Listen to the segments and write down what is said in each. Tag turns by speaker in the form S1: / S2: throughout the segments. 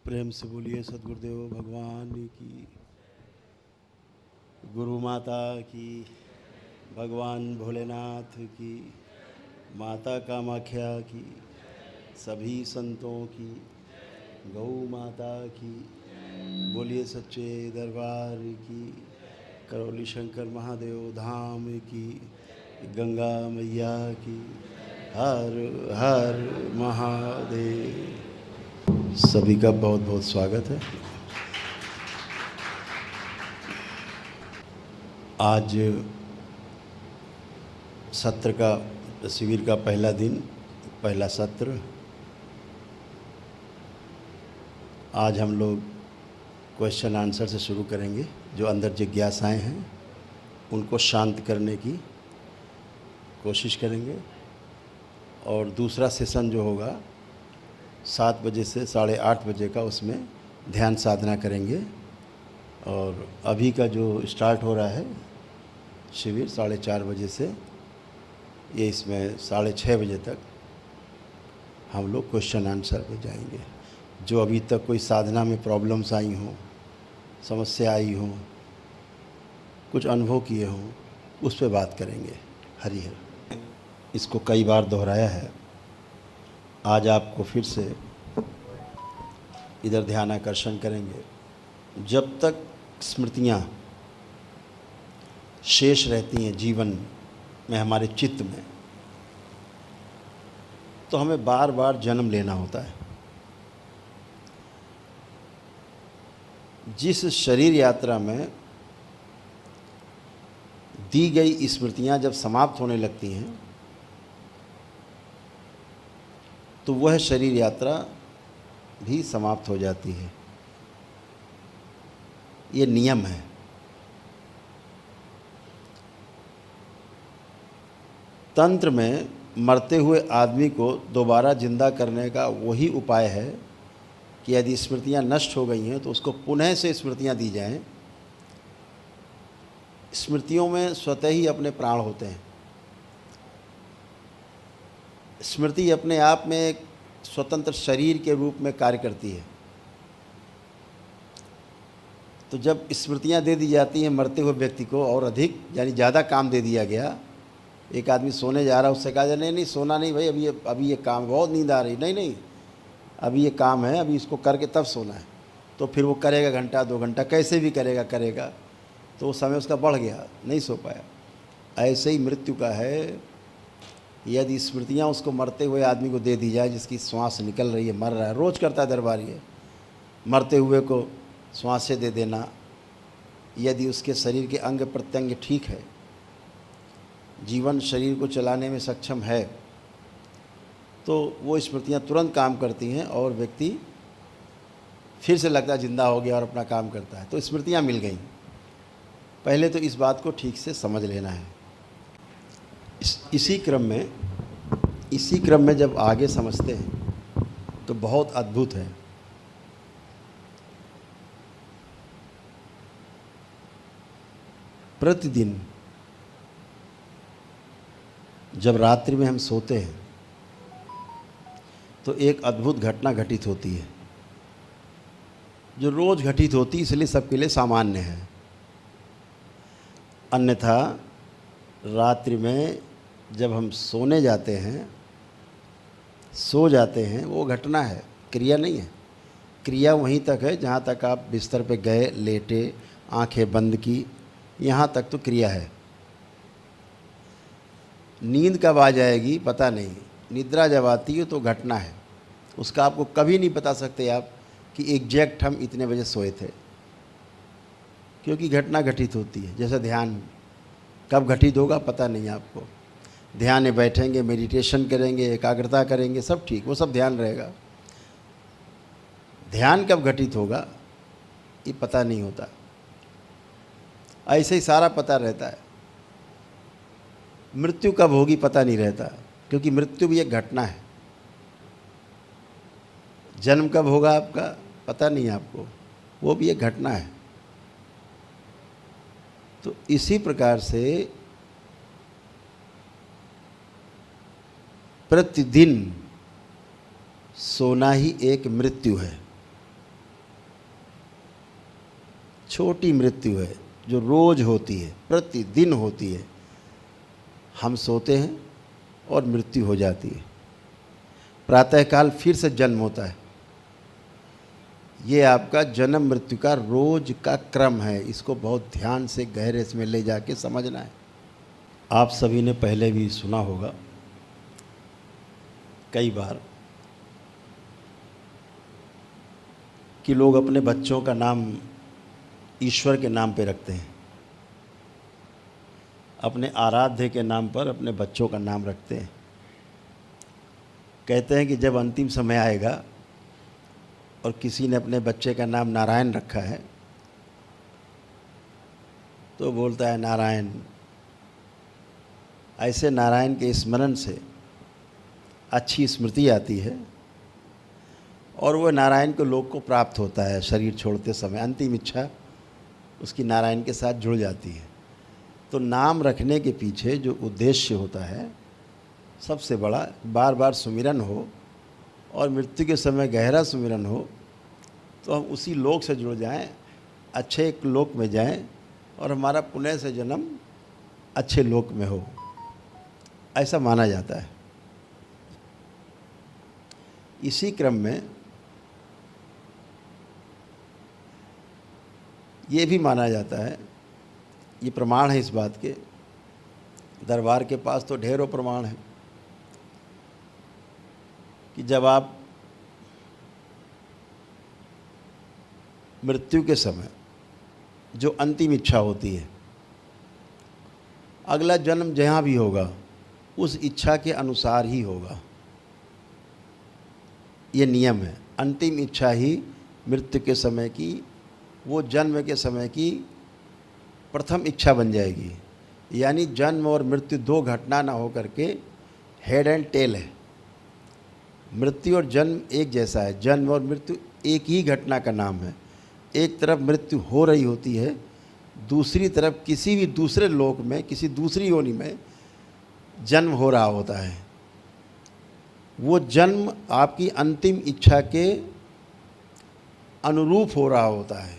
S1: प्रेम से बोलिए सद्गुरुदेव भगवान की, गुरु माता की, भगवान भोलेनाथ की, माता कामाख्या की, सभी संतों की, गौ माता की, बोलिए सच्चे दरबार की, करौली शंकर महादेव धाम की, गंगा मैया की, हर हर महादेव। सभी का बहुत बहुत स्वागत है। आज सत्र का शिविर का पहला दिन, पहला सत्र। आज हम लोग क्वेश्चन आंसर से शुरू करेंगे। जो अंदर जिज्ञासाएं हैं उनको शांत करने की कोशिश करेंगे। और दूसरा सेशन जो होगा 7 बजे से 8:30 बजे का, उसमें ध्यान साधना करेंगे। और अभी का जो स्टार्ट हो रहा है शिविर 4:30 बजे से, ये इसमें 6:30 बजे तक हम लोग क्वेश्चन आंसर पे जाएंगे। जो अभी तक कोई साधना में प्रॉब्लम्स आई हों, समस्या आई हों, कुछ अनुभव किए हों, उस पे बात करेंगे। हरि हर। इसको कई बार दोहराया है, आज आपको फिर से इधर ध्यान आकर्षण करेंगे। जब तक स्मृतियाँ शेष रहती हैं जीवन में, हमारे चित्त में, तो हमें बार बार जन्म लेना होता है। जिस शरीर यात्रा में दी गई स्मृतियां जब समाप्त होने लगती हैं, तो वह शरीर यात्रा भी समाप्त हो जाती है। ये नियम है। तंत्र में मरते हुए आदमी को दोबारा जिंदा करने का वही उपाय है कि यदि स्मृतियां नष्ट हो गई हैं तो उसको पुनः से स्मृतियां दी जाएं। स्मृतियों में स्वतः ही अपने प्राण होते हैं। स्मृति अपने आप में एक स्वतंत्र शरीर के रूप में कार्य करती है। तो जब स्मृतियां दे दी जाती हैं मरते हुए व्यक्ति को, और अधिक यानी ज़्यादा काम दे दिया गया, एक आदमी सोने जा रहा है, उससे कहा जाए नहीं नहीं सोना नहीं भाई, अभी ये काम, बहुत नींद आ रही, नहीं नहीं अभी ये काम है, अभी इसको करके तब सोना है। तो फिर वो करेगा घंटा 2 घंटा, कैसे भी करेगा, तो वो समय उसका बढ़ गया, नहीं सो पाया। ऐसे ही मृत्यु का है। यदि स्मृतियाँ उसको मरते हुए आदमी को दे दी जाए, जिसकी श्वास निकल रही है, मर रहा है, रोज़ करता है दरबार ये, मरते हुए को श्वासें दे देना। यदि उसके शरीर के अंग प्रत्यंग ठीक है, जीवन शरीर को चलाने में सक्षम है, तो वो स्मृतियाँ तुरंत काम करती हैं और व्यक्ति फिर से लगता है जिंदा हो गया और अपना काम करता है। तो स्मृतियाँ मिल गई। पहले तो इस बात को ठीक से समझ लेना है। इसी क्रम में जब आगे समझते हैं तो बहुत अद्भुत है। प्रतिदिन जब रात्रि में हम सोते हैं तो एक अद्भुत घटना घटित होती है, जो रोज़ घटित होती है, इसलिए सबके लिए सामान्य है। अन्यथा रात्रि में जब हम सोने जाते हैं, सो जाते हैं, वो घटना है, क्रिया नहीं है। क्रिया वहीं तक है जहाँ तक आप बिस्तर पे गए, लेटे, आंखें बंद की, यहाँ तक तो क्रिया है। नींद कब आ जाएगी पता नहीं, निद्रा जब आती है तो घटना है। उसका आपको कभी नहीं बता सकते आप कि एग्जैक्ट हम इतने बजे सोए थे, क्योंकि घटना घटित होती है। जैसे ध्यान कब घटित होगा पता नहीं आपको। ध्यान में बैठेंगे, मेडिटेशन करेंगे, एकाग्रता करेंगे, सब ठीक, वो सब ध्यान रहेगा। ध्यान कब घटित होगा ये पता नहीं होता। ऐसे ही सारा पता रहता है। मृत्यु कब होगी पता नहीं रहता, क्योंकि मृत्यु भी एक घटना है। जन्म कब होगा आपका पता नहीं आपको, वो भी एक घटना है। तो इसी प्रकार से प्रतिदिन सोना ही एक मृत्यु है। छोटी मृत्यु है जो रोज होती है, प्रतिदिन होती है। हम सोते हैं और मृत्यु हो जाती है, प्रातःकाल फिर से जन्म होता है। ये आपका जन्म मृत्यु का रोज का क्रम है। इसको बहुत ध्यान से गहरे इसमें ले जाके समझना है। आप सभी ने पहले भी सुना होगा कई बार कि लोग अपने बच्चों का नाम ईश्वर के नाम पे रखते हैं, अपने आराध्य के नाम पर अपने बच्चों का नाम रखते हैं। कहते हैं कि जब अंतिम समय आएगा और किसी ने अपने बच्चे का नाम नारायण रखा है तो बोलता है नारायण। ऐसे नारायण के स्मरण से अच्छी स्मृति आती है और वह नारायण को लोक को प्राप्त होता है। शरीर छोड़ते समय अंतिम इच्छा उसकी नारायण के साथ जुड़ जाती है। तो नाम रखने के पीछे जो उद्देश्य होता है सबसे बड़ा, बार बार सुमिरन हो और मृत्यु के समय गहरा सुमिरन हो तो हम उसी लोक से जुड़ जाएं, अच्छे एक लोक में जाएं और हमारा पुनः से जन्म अच्छे लोक में हो, ऐसा माना जाता है। इसी क्रम में ये भी माना जाता है, ये प्रमाण है इस बात के, दरबार के पास तो ढेरों प्रमाण हैं कि जब आप मृत्यु के समय जो अंतिम इच्छा होती है, अगला जन्म जहाँ भी होगा उस इच्छा के अनुसार ही होगा। ये नियम है। अंतिम इच्छा ही मृत्यु के समय की, वो जन्म के समय की प्रथम इच्छा बन जाएगी। यानी जन्म और मृत्यु दो घटना ना हो करके हेड एंड टेल है। मृत्यु और जन्म एक जैसा है, जन्म और मृत्यु एक ही घटना का नाम है। एक तरफ मृत्यु हो रही होती है, दूसरी तरफ किसी भी दूसरे लोक में, किसी दूसरी योनि में जन्म हो रहा होता है। वो जन्म आपकी अंतिम इच्छा के अनुरूप हो रहा होता है।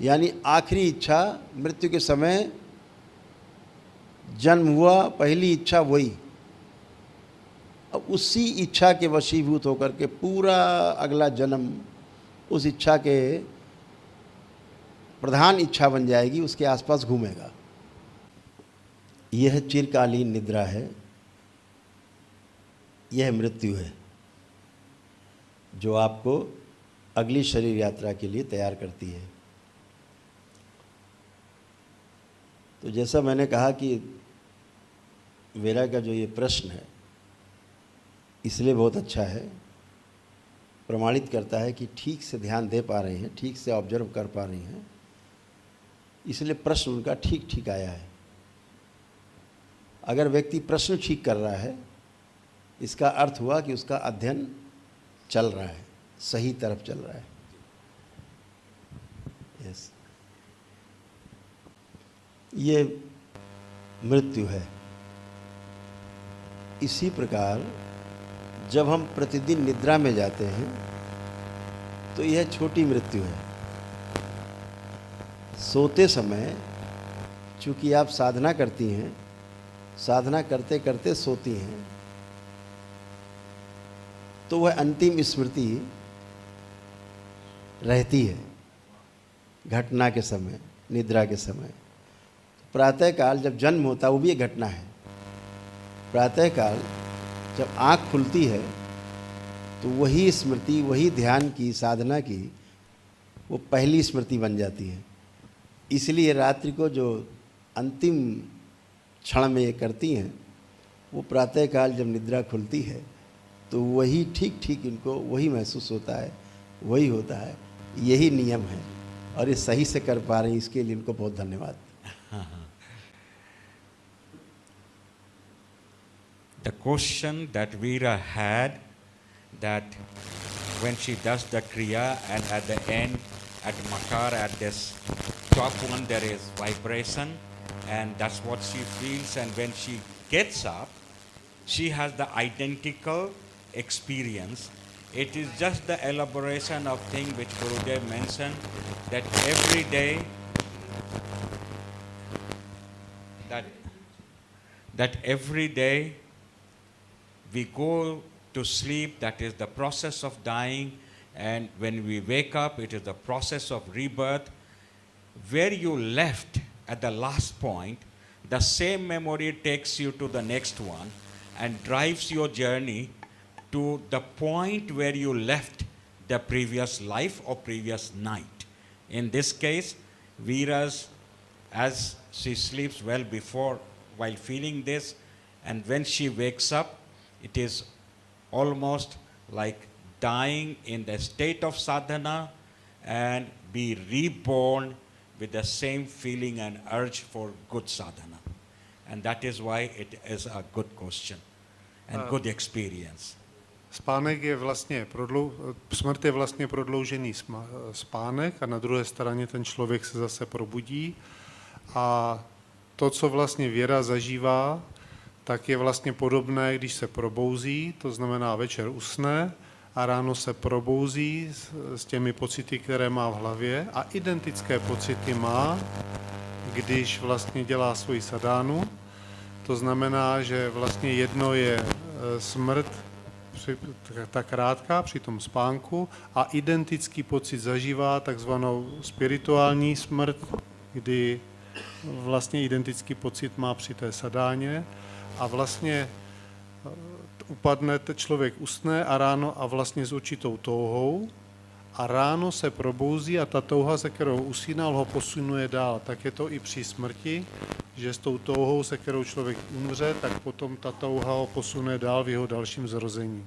S1: यानी आखिरी इच्छा मृत्यु के समय जन्म हुआ, पहली इच्छा वही। अब उसी इच्छा के वशीभूत होकर के पूरा अगला जन्म उस इच्छा के प्रधान इच्छा बन जाएगी, उसके आसपास घूमेगा। यह चिरकालीन निद्रा है, यह मृत्यु है जो आपको अगली शरीर यात्रा के लिए तैयार करती है। तो जैसा मैंने कहा कि मेरा का जो ये प्रश्न है इसलिए बहुत अच्छा है, प्रमाणित करता है कि ठीक से ध्यान दे पा रहे हैं, ठीक से ऑब्जर्व कर पा रही हैं, इसलिए प्रश्न उनका ठीक ठीक आया है। अगर व्यक्ति प्रश्न ठीक कर रहा है इसका अर्थ हुआ कि उसका अध्ययन चल रहा है, सही तरफ चल रहा है। यस, ये मृत्यु है। इसी प्रकार जब हम प्रतिदिन निद्रा में जाते हैं तो यह छोटी मृत्यु है। सोते समय चूँकि आप साधना करती हैं, साधना करते करते सोती हैं, तो वह अंतिम स्मृति रहती है घटना के समय, निद्रा के समय। प्रातःकाल जब जन्म होता है वो भी एक घटना है। प्रातःकाल जब आँख खुलती है तो वही स्मृति, वही ध्यान की साधना की वो पहली स्मृति बन जाती है। इसलिए रात्रि को जो अंतिम क्षण में ये करती हैं, वो प्रातःकाल जब निद्रा खुलती है तो वही ठीक ठीक इनको वही महसूस होता है, वही होता है। यही नियम है और ये सही से कर पा रहे हैं, इसके लिए इनको बहुत धन्यवाद।
S2: The question that Veera had, that when she does the Kriya and at the end, at Makar, at this top one, there is vibration and that's what she feels, and when she gets up, she has the identical experience It is just the elaboration of thing which Gurudev mentioned, that every day that every day we go to sleep, that is the process of dying, and when we wake up, it is the process of rebirth. Where you left at the last point, the same memory takes you to the next one and drives your journey to the point where you left the previous life or previous night. In this case, Veera's, as she sleeps well before, while feeling this, and when she wakes up, it is almost like dying in the state of sadhana and be reborn with the same feeling and urge for good sadhana. And that is why it is a good question and good experience.
S3: Spánek je vlastně smrt je vlastně prodloužený spánek a na druhé straně ten člověk se zase probudí a to, co vlastně Věra zažívá, tak je vlastně podobné, když se probouzí, to znamená večer usne a ráno se probouzí s těmi pocity, které má v hlavě a identické pocity má, když vlastně dělá svoji sadánu. To znamená, že vlastně jedno je smrt, ta krátká při tom spánku a identický pocit zažívá takzvanou spirituální smrt, kdy vlastně identický pocit má při té sadáně a vlastně upadne, člověk usne a ráno a vlastně s určitou touhou a ráno se probouzí a ta touha, se kterou usínal, ho posunuje dál. Tak je to i při smrti, že s tou touhou, se kterou člověk umře, tak potom ta touha ho posune dál v jeho dalším zrození.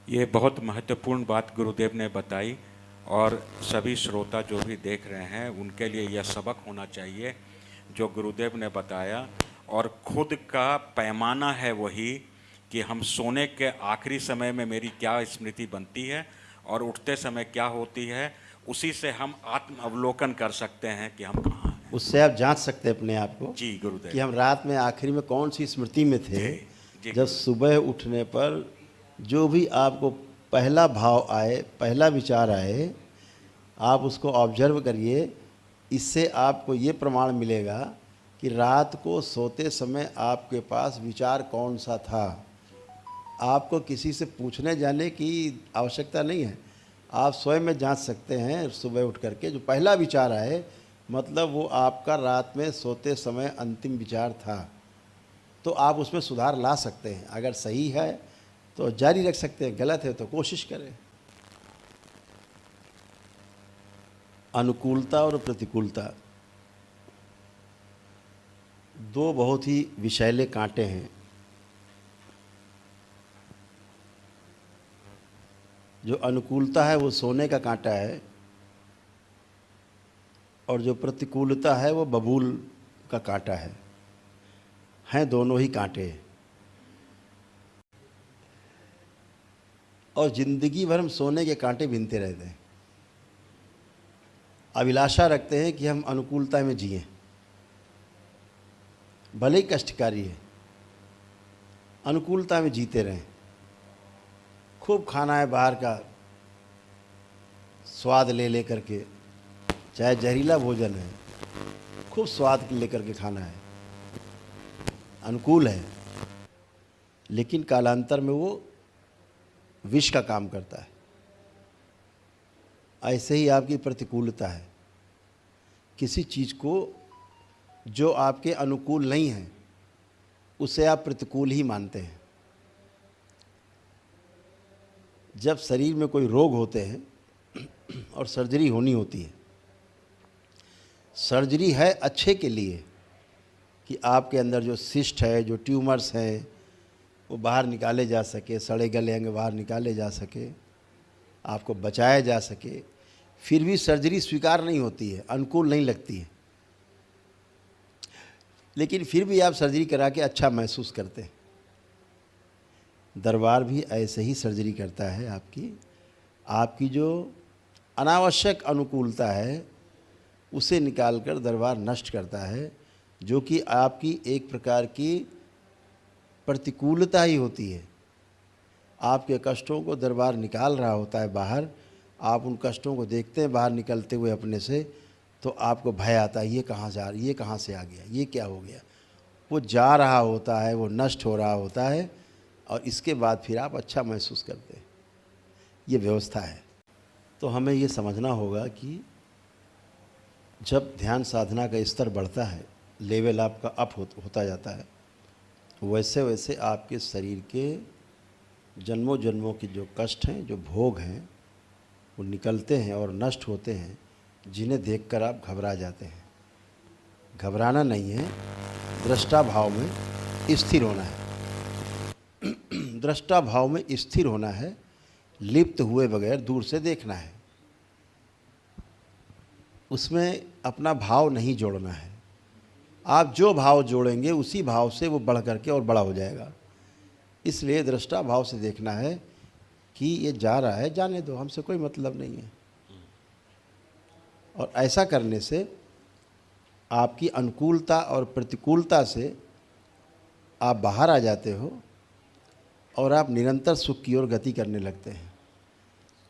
S2: ये बहुत महत्वपूर्ण बात गुरुदेव ने बताई और सभी श्रोता जो भी देख रहे हैं उनके लिए यह सबक होना चाहिए जो गुरुदेव ने बताया। और खुद का पैमाना है वही कि हम सोने के आखिरी समय में मेरी क्या स्मृति बनती है और उठते समय क्या होती है, उसी से हम आत्म अवलोकन कर सकते हैं कि हम कहाँ हैं।
S1: उससे आप जांच सकते हैं अपने आप को
S2: जी गुरुदेव
S1: कि हम रात में आखिरी में कौन सी स्मृति में थे।
S2: जी।
S1: जब सुबह उठने पर जो भी आपको पहला भाव आए, पहला विचार आए, आप उसको ऑब्जर्व करिए। इससे आपको ये प्रमाण मिलेगा कि रात को सोते समय आपके पास विचार कौन सा था। आपको किसी से पूछने जाने की आवश्यकता नहीं है, आप स्वयं में जांच सकते हैं। सुबह उठ करके जो पहला विचार आए, मतलब वो आपका रात में सोते समय अंतिम विचार था, तो आप उसमें सुधार ला सकते हैं। अगर सही है तो जारी रख सकते हैं, गलत है तो कोशिश करें। अनुकूलता और प्रतिकूलता दो बहुत ही विषैले कांटे हैं। जो अनुकूलता है वो सोने का कांटा है और जो प्रतिकूलता है वो बबूल का कांटा है। हैं दोनों ही कांटे। और ज़िंदगी भर हम सोने के कांटे बीनते रहते हैं। अभिलाषा रखते हैं कि हम अनुकूलता में जिएं, भले ही कष्टकारी है, अनुकूलता में जीते रहें। खूब खाना है बाहर का, स्वाद ले करके, चाहे जहरीला भोजन है, खूब स्वाद लेकर के खाना है, अनुकूल है, लेकिन कालांतर में वो विष का काम करता है। ऐसे ही आपकी प्रतिकूलता है। किसी चीज़ को जो आपके अनुकूल नहीं है उसे आप प्रतिकूल ही मानते हैं। जब शरीर में कोई रोग होते हैं और सर्जरी होनी होती है, सर्जरी है अच्छे के लिए कि आपके अंदर जो सिस्ट है, जो ट्यूमर्स हैं, वो बाहर निकाले जा सके, सड़े गले अंग बाहर निकाले जा सके, आपको बचाया जा सके। फिर भी सर्जरी स्वीकार नहीं होती है, अनुकूल नहीं लगती है, लेकिन फिर भी आप सर्जरी करा के अच्छा महसूस करते हैं। दरबार भी ऐसे ही सर्जरी करता है। आपकी जो अनावश्यक अनुकूलता है उसे निकालकर दरबार नष्ट करता है, जो कि आपकी एक प्रकार की प्रतिकूलता ही होती है। आपके कष्टों को दरबार निकाल रहा होता है बाहर, आप उन कष्टों को देखते हैं बाहर निकलते हुए अपने से, तो आपको भय आता है, ये कहाँ जा, ये कहाँ से आ गया, ये क्या हो गया। वो जा रहा होता है, वो नष्ट हो रहा होता है, और इसके बाद फिर आप अच्छा महसूस करते हैं। ये व्यवस्था है। तो हमें ये समझना होगा कि जब ध्यान साधना का स्तर बढ़ता है, लेवल आपका अप होता जाता है, वैसे वैसे आपके शरीर के जन्मों जन्मों के जो कष्ट हैं, जो भोग हैं, वो निकलते हैं और नष्ट होते हैं, जिन्हें देखकर आप घबरा जाते हैं। घबराना नहीं है, दृष्टा भाव में स्थिर होना है। दृष्टा भाव में स्थिर होना है, लिप्त हुए बगैर दूर से देखना है। उसमें अपना भाव नहीं जोड़ना है। आप जो भाव जोड़ेंगे उसी भाव से वो बढ़ करके और बड़ा हो जाएगा। इसलिए दृष्टा भाव से देखना है कि ये जा रहा है, जाने दो, हमसे कोई मतलब नहीं है। और ऐसा करने से आपकी अनुकूलता और प्रतिकूलता से आप बाहर आ जाते हो और आप निरंतर सुख की ओर गति करने लगते हैं।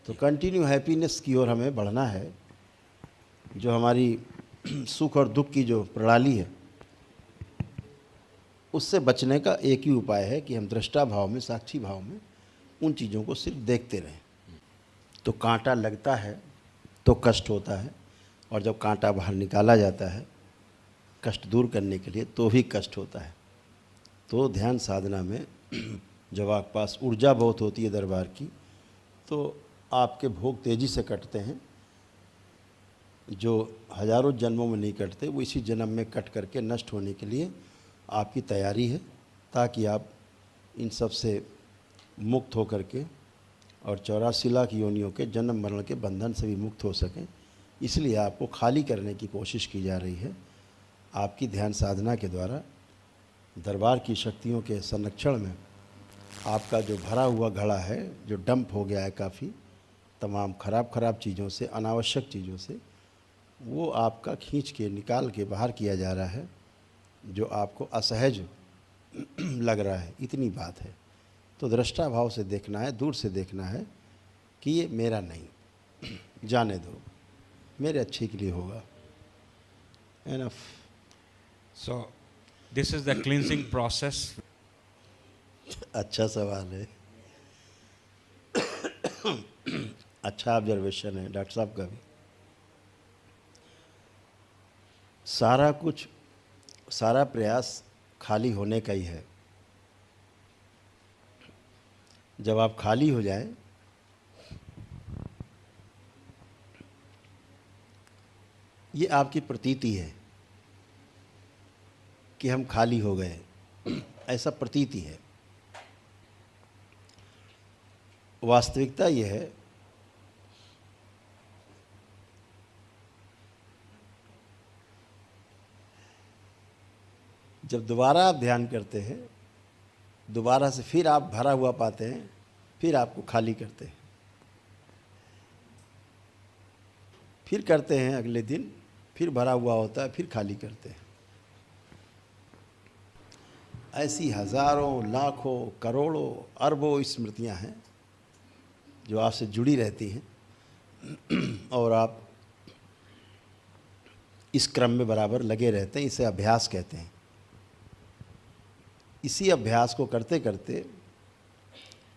S1: तो कंटिन्यू हैप्पीनेस की ओर हमें बढ़ना है। जो हमारी सुख और दुख की जो प्रणाली है, उससे बचने का एक ही उपाय है कि हम दृष्टा भाव में, साक्षी भाव में उन चीज़ों को सिर्फ देखते रहें। तो कांटा लगता है तो कष्ट होता है, और जब कांटा बाहर निकाला जाता है कष्ट दूर करने के लिए, तो भी कष्ट होता है। तो ध्यान साधना में जब आपके पास ऊर्जा बहुत होती है दरबार की, तो आपके भोग तेज़ी से कटते हैं। जो हजारों जन्मों में नहीं कटते, वो इसी जन्म में कट करके नष्ट होने के लिए आपकी तैयारी है, ताकि आप इन सब से मुक्त हो करके और 84 लाख योनियों के जन्म मरण के बंधन से भी मुक्त हो सकें। इसलिए आपको खाली करने की कोशिश की जा रही है। आपकी ध्यान साधना के द्वारा दरबार की शक्तियों के संरक्षण में आपका जो भरा हुआ घड़ा है, जो डंप हो गया है काफ़ी तमाम खराब चीज़ों से, अनावश्यक चीज़ों से, वो आपका खींच के निकाल के बाहर किया जा रहा है, जो आपको असहज लग रहा है। इतनी बात है। तो दृष्टा भाव से देखना है, दूर से देखना है कि ये मेरा नहीं, जाने दो, मेरे अच्छे के लिए होगा। Enough.
S2: So, this is the cleansing process.
S1: अच्छा सवाल है। अच्छा ऑब्जर्वेशन है डॉक्टर साहब का भी। सारा प्रयास खाली होने का ही है। जब आप खाली हो जाए, ये आपकी प्रतीति है कि हम खाली हो गए, ऐसा प्रतीति है। वास्तविकता ये है जब दोबारा आप ध्यान करते हैं, दोबारा से फिर आप भरा हुआ पाते हैं, फिर आपको खाली करते हैं, फिर करते हैं अगले दिन, फिर भरा हुआ होता है, फिर खाली करते हैं। ऐसी हजारों, लाखों, करोड़ों, अरबों स्मृतियां हैं जो आपसे जुड़ी रहती हैं, और आप इस क्रम में बराबर लगे रहते हैं। इसे अभ्यास कहते हैं। इसी अभ्यास को करते करते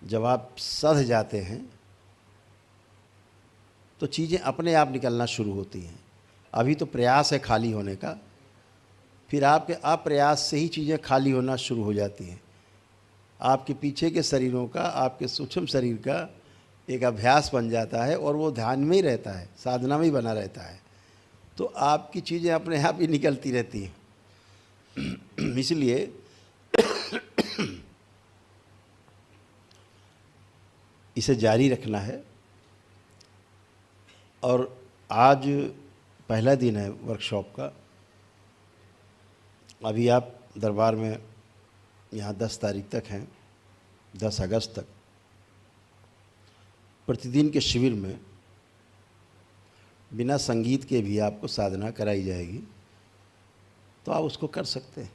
S1: जब आप सध जाते हैं, तो चीज़ें अपने आप निकलना शुरू होती हैं। अभी तो प्रयास है खाली होने का, फिर आपके अप्रयास से ही चीज़ें खाली होना शुरू हो जाती हैं। आपके पीछे के शरीरों का, आपके सूक्ष्म शरीर का एक अभ्यास बन जाता है, और वो ध्यान में ही रहता है, साधना में ही बना रहता है। तो आपकी चीज़ें अपने आप ही निकलती रहती हैं। इसलिए इसे जारी रखना है। और आज पहला दिन है वर्कशॉप का। अभी आप दरबार में यहाँ 10 तारीख तक हैं, 10 अगस्त तक। प्रतिदिन के शिविर में बिना संगीत के भी आपको साधना कराई जाएगी, तो आप उसको कर सकते हैं।